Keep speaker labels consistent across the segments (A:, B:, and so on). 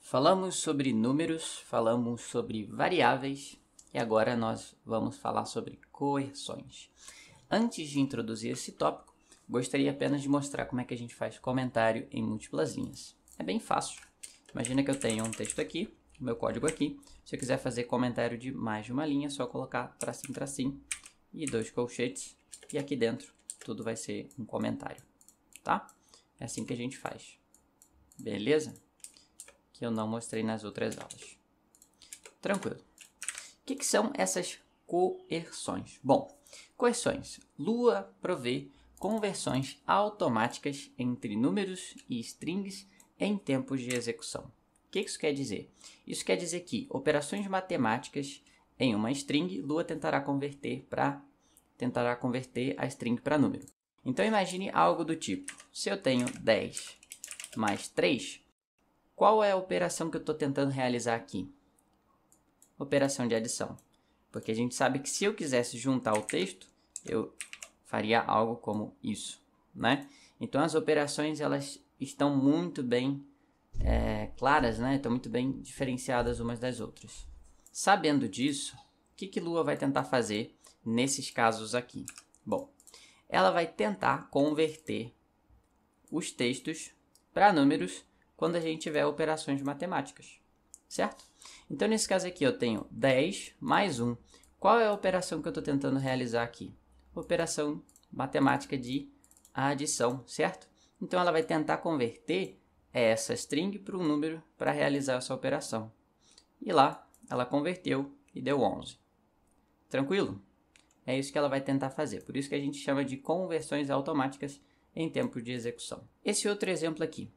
A: Falamos sobre números, falamos sobre variáveis e agora nós vamos falar sobre coerções. Antes de introduzir esse tópico, gostaria apenas de mostrar como é que a gente faz comentário em múltiplas linhas. É bem fácil. Imagina que eu tenho um texto aqui, o meu código aqui. Se eu quiser fazer comentário de mais de uma linha, é só colocar tracinho e dois colchetes e aqui dentro tudo vai ser um comentário, tá? É assim que a gente faz. Beleza? Que eu não mostrei nas outras aulas. Tranquilo. O que são essas coerções? Bom, coerções. Lua provê conversões automáticas entre números e strings em tempos de execução. O que isso quer dizer? Isso quer dizer que operações matemáticas em uma string, Lua tentará converter a string para número. Então imagine algo do tipo, se eu tenho 10 mais 3, qual é a operação que eu estou tentando realizar aqui? Operação de adição. Porque a gente sabe que se eu quisesse juntar o texto, eu faria algo como isso, né? Então as operações elas estão muito bem claras, né? Estão muito bem diferenciadas umas das outras. Sabendo disso, o que Lua vai tentar fazer nesses casos aqui? Bom, ela vai tentar converter os textos para números quando a gente tiver operações matemáticas, certo? Então, nesse caso aqui, eu tenho 10 mais 1. Qual é a operação que eu estou tentando realizar aqui? Operação matemática de adição, certo? Então, ela vai tentar converter essa string para um número para realizar essa operação. E lá, ela converteu e deu 11. Tranquilo? É isso que ela vai tentar fazer. Por isso que a gente chama de conversões automáticas em tempo de execução. Esse outro exemplo aqui.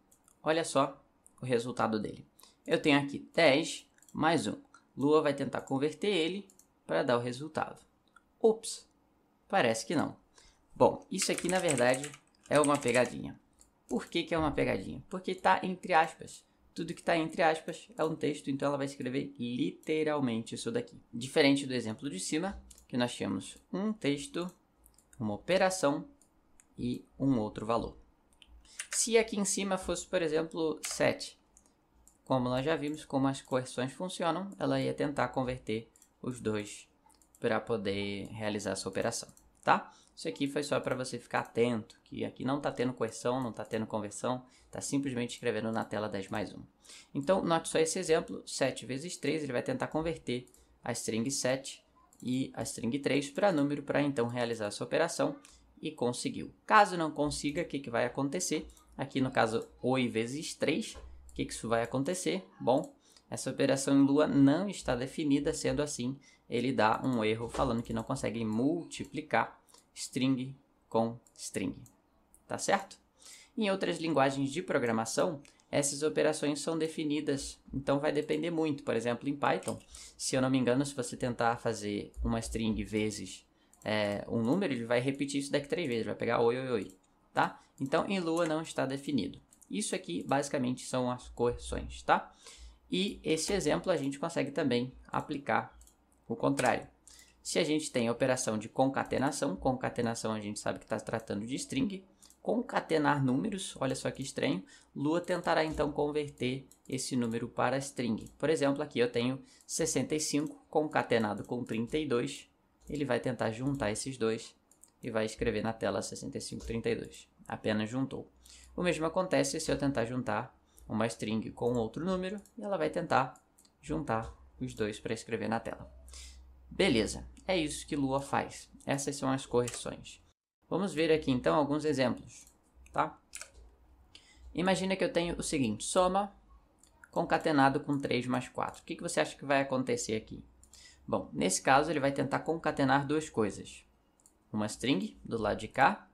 A: Olha só o resultado dele. Eu tenho aqui 10 mais 1. Lua vai tentar converter ele para dar o resultado. Ops, parece que não. Bom, isso aqui na verdade é uma pegadinha. Por que é uma pegadinha? Porque está entre aspas. Tudo que está entre aspas é um texto, então ela vai escrever literalmente isso daqui. Diferente do exemplo de cima, que nós tínhamos um texto, uma operação e um outro valor. Se aqui em cima fosse, por exemplo, 7, como nós já vimos como as coerções funcionam, ela ia tentar converter os dois para poder realizar essa operação, tá? Isso aqui foi só para você ficar atento, que aqui não está tendo coerção, não está tendo conversão, está simplesmente escrevendo na tela 10 mais 1. Então, note só esse exemplo, 7 vezes 3, ele vai tentar converter a string 7 e a string 3 para número, para então realizar essa operação, e conseguiu. Caso não consiga, o que vai acontecer? Aqui no caso, 8 vezes 3, o que isso vai acontecer? Bom, essa operação em Lua não está definida, sendo assim, ele dá um erro falando que não consegue multiplicar string com string. Tá certo? Em outras linguagens de programação, essas operações são definidas, então vai depender muito. Por exemplo, em Python, se eu não me engano, se você tentar fazer uma string vezes um número, ele vai repetir isso daqui 3 vezes, vai pegar oi, oi, oi, tá? Então, em Lua não está definido. Isso aqui, basicamente, são as coerções, tá? E esse exemplo a gente consegue também aplicar o contrário. Se a gente tem a operação de concatenação a gente sabe que está se tratando de string, concatenar números, olha só que estranho, Lua tentará então converter esse número para string. Por exemplo, aqui eu tenho 65 concatenado com 32, ele vai tentar juntar esses dois e vai escrever na tela 65, 32. Apenas juntou. O mesmo acontece se eu tentar juntar uma string com outro número e ela vai tentar juntar os dois para escrever na tela. Beleza, é isso que Lua faz. Essas são as coerções. Vamos ver aqui então alguns exemplos, tá? Imagina que eu tenho o seguinte, soma concatenado com 3 mais 4. O que você acha que vai acontecer aqui? Bom, nesse caso ele vai tentar concatenar duas coisas. Uma string do lado de cá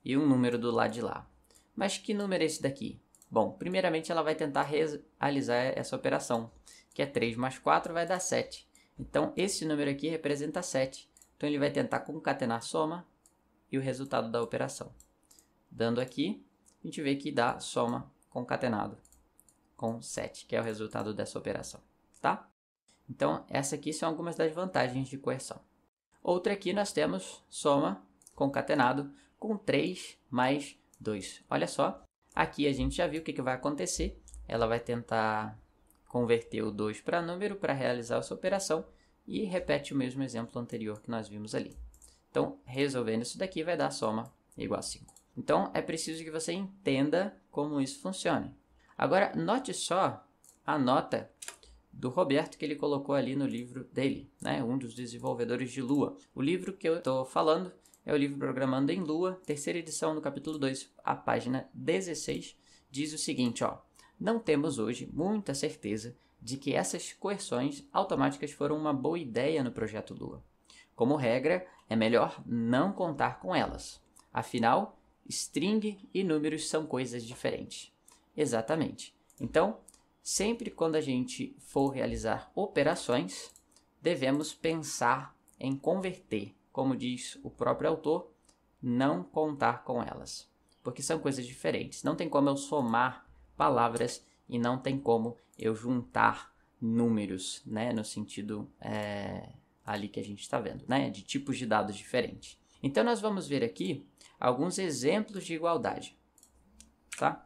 A: e um número do lado de lá. Mas que número é esse daqui? Bom, primeiramente ela vai tentar realizar essa operação, que é 3 mais 4 vai dar 7. Então, esse número aqui representa 7. Então, ele vai tentar concatenar a soma e o resultado da operação. Dando aqui, a gente vê que dá soma concatenado com 7, que é o resultado dessa operação, tá? Então, essas aqui são algumas das vantagens de coerção. Outra aqui nós temos soma concatenado com 3 mais 2. Olha só, aqui a gente já viu o que vai acontecer. Ela vai tentar converter o 2 para número para realizar essa operação e repete o mesmo exemplo anterior que nós vimos ali. Então, resolvendo isso daqui vai dar a soma igual a 5. Então, é preciso que você entenda como isso funciona. Agora, note só a nota do Roberto que ele colocou ali no livro dele, né? Um dos desenvolvedores de Lua. O livro que eu estou falando é o livro Programando em Lua, terceira edição, no capítulo 2, a página 16, diz o seguinte, ó: não temos hoje muita certeza de que essas coerções automáticas foram uma boa ideia no projeto Lua. Como regra, é melhor não contar com elas. Afinal, string e números são coisas diferentes. Exatamente. Então, sempre quando a gente for realizar operações, devemos pensar em converter, como diz o próprio autor, não contar com elas, porque são coisas diferentes. Não tem como eu somar palavras e não tem como eu juntar números, né, no sentido ali que a gente está vendo, né, de tipos de dados diferentes. Então, nós vamos ver aqui alguns exemplos de igualdade, tá?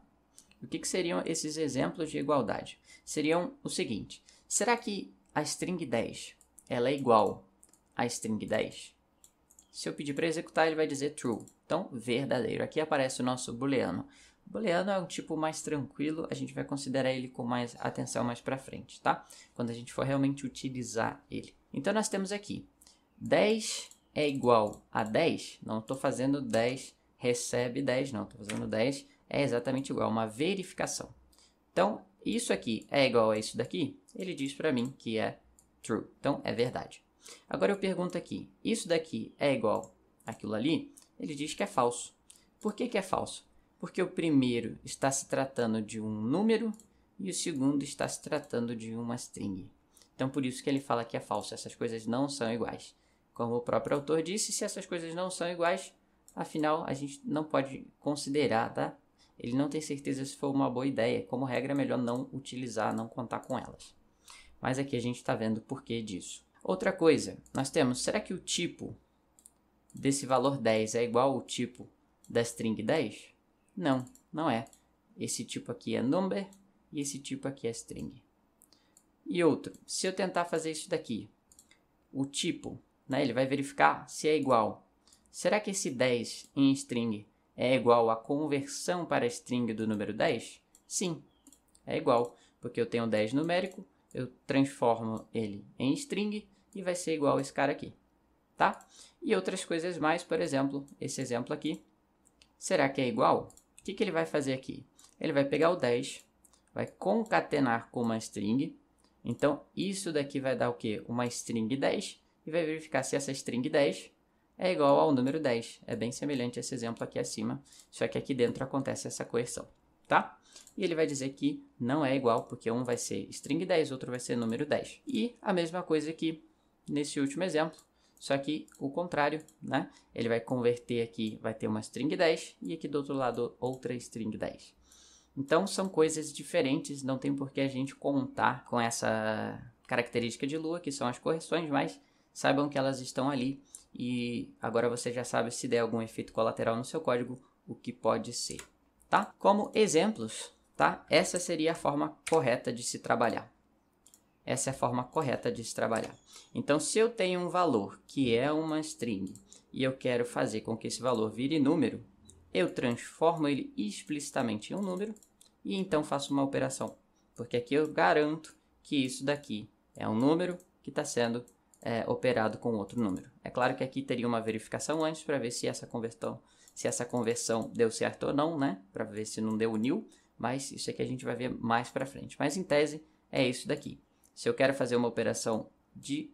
A: O que seriam esses exemplos de igualdade? Seriam o seguinte: será que a string 10 ela é igual à string 10? Se eu pedir para executar, ele vai dizer true. Então, verdadeiro. Aqui aparece o nosso booleano. O booleano é um tipo mais tranquilo, a gente vai considerar ele com mais atenção mais para frente, tá? Quando a gente for realmente utilizar ele. Então, nós temos aqui 10 é igual a 10. Não estou fazendo 10 recebe 10, não. Estou fazendo 10 é exatamente igual, uma verificação. Então, isso aqui é igual a isso daqui? Ele diz para mim que é true. Então, é verdade. Agora eu pergunto aqui, isso daqui é igual àquilo ali? Ele diz que é falso. Por que é falso? Porque o primeiro está se tratando de um número e o segundo está se tratando de uma string. Então, por isso que ele fala que é falso. Essas coisas não são iguais. Como o próprio autor disse, se essas coisas não são iguais, afinal, a gente não pode considerar, tá? Ele não tem certeza se foi uma boa ideia. Como regra, é melhor não utilizar, não contar com elas. Mas aqui a gente está vendo o porquê disso. Outra coisa, nós temos, será que o tipo desse valor 10 é igual ao tipo da string 10? Não, não é. Esse tipo aqui é number e esse tipo aqui é string. E outro, se eu tentar fazer isso daqui, o tipo, né, ele vai verificar se é igual. Será que esse 10 em string é igual à conversão para string do número 10? Sim, é igual, porque eu tenho 10 numérico, eu transformo ele em string e vai ser igual a esse cara aqui, tá? E outras coisas mais, por exemplo, esse exemplo aqui. Será que é igual? O que ele vai fazer aqui? Ele vai pegar o 10, vai concatenar com uma string. Então, isso daqui vai dar o quê? Uma string 10 e vai verificar se essa string 10 é igual ao número 10. É bem semelhante a esse exemplo aqui acima, só que aqui dentro acontece essa coerção, tá? E ele vai dizer que não é igual, porque um vai ser string 10, outro vai ser número 10. E a mesma coisa aqui nesse último exemplo, só que o contrário, né? Ele vai converter aqui, vai ter uma string 10 e aqui do outro lado outra string 10. Então são coisas diferentes, não tem por que a gente contar com essa característica de Lua, que são as correções, mas saibam que elas estão ali e agora você já sabe se der algum efeito colateral no seu código, o que pode ser, tá? Como exemplos, tá? Essa seria a forma correta de se trabalhar. Essa é a forma correta de se trabalhar. Então, se eu tenho um valor que é uma string e eu quero fazer com que esse valor vire número, eu transformo ele explicitamente em um número e então faço uma operação. Porque aqui eu garanto que isso daqui é um número que está sendo operado com outro número. É claro que aqui teria uma verificação antes para ver se essa conversão deu certo ou não, né? Para ver se não deu nil, mas isso aqui a gente vai ver mais para frente. Mas em tese é isso daqui. Se eu quero fazer uma operação de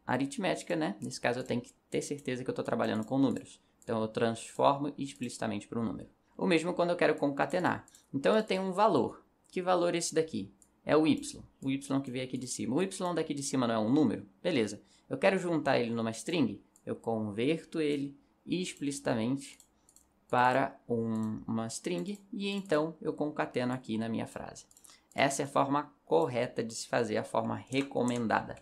A: aritmética, né? Nesse caso eu tenho que ter certeza que eu estou trabalhando com números. Então eu transformo explicitamente para um número. O mesmo quando eu quero concatenar. Então eu tenho um valor. Que valor é esse daqui? É o y. O y que veio aqui de cima. O y daqui de cima não é um número? Beleza. Eu quero juntar ele numa string. Eu converto ele explicitamente para uma string e então eu concateno aqui na minha frase. Essa é a forma correta de se fazer, a forma recomendada.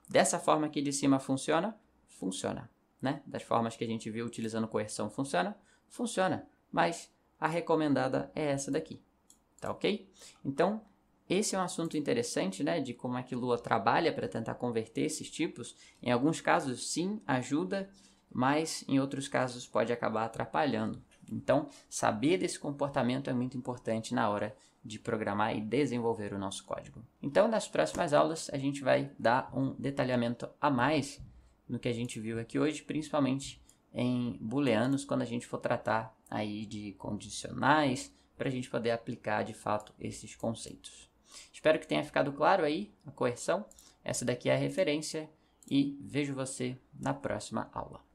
A: Dessa forma aqui de cima funciona? Funciona, né? Das formas que a gente viu utilizando coerção funciona? Funciona, mas a recomendada é essa daqui, tá ok? Então, esse é um assunto interessante, né, de como é que Lua trabalha para tentar converter esses tipos. Em alguns casos, sim, ajuda, mas em outros casos pode acabar atrapalhando. Então, saber desse comportamento é muito importante na hora de programar e desenvolver o nosso código. Então, nas próximas aulas, a gente vai dar um detalhamento a mais no que a gente viu aqui hoje, principalmente em booleanos, quando a gente for tratar aí de condicionais, para a gente poder aplicar de fato esses conceitos. Espero que tenha ficado claro aí a coerção. Essa daqui é a referência e vejo você na próxima aula.